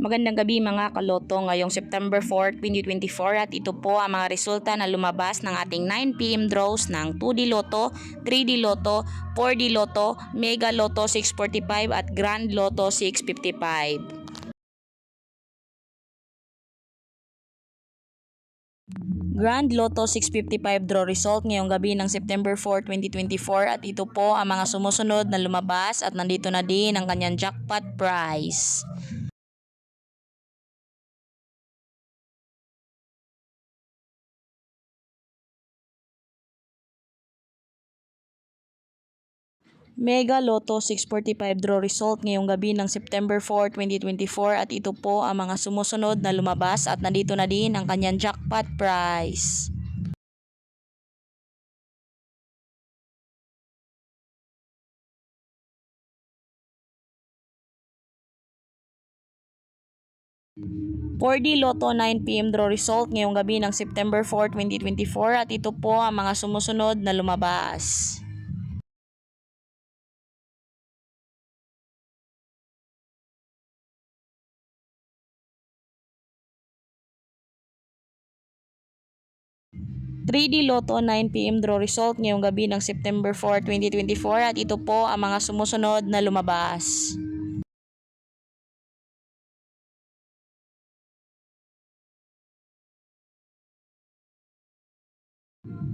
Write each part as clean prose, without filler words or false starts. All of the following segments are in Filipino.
Magandang gabi mga kaloto, ngayong September 4, 2024 at ito po ang mga resulta na lumabas ng ating 9pm draws ng 2D Lotto, 3D Lotto, 4D Lotto, Mega Lotto 645 at Grand Lotto 655. Grand Lotto 655 draw result ngayong gabi ng September 4, 2024 at ito po ang mga sumusunod na lumabas at nandito na din ang kanyang jackpot prize. Mega Lotto 645 draw result ngayong gabi ng September 4, 2024 at ito po ang mga sumusunod na lumabas at nandito na din ang kanyang jackpot prize. For the Lotto 9pm draw result ngayong gabi ng September 4, 2024 at ito po ang mga sumusunod na lumabas. 3D Lotto 9pm draw result ngayong gabi ng September 4, 2024 at ito po ang mga sumusunod na lumabas.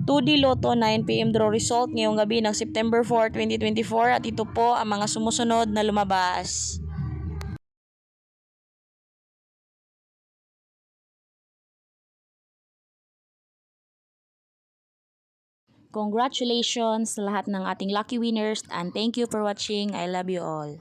2D Lotto 9pm draw result ngayong gabi ng September 4, 2024 at ito po ang mga sumusunod na lumabas. Congratulations sa lahat ng ating lucky winners and thank you for watching. I love you all.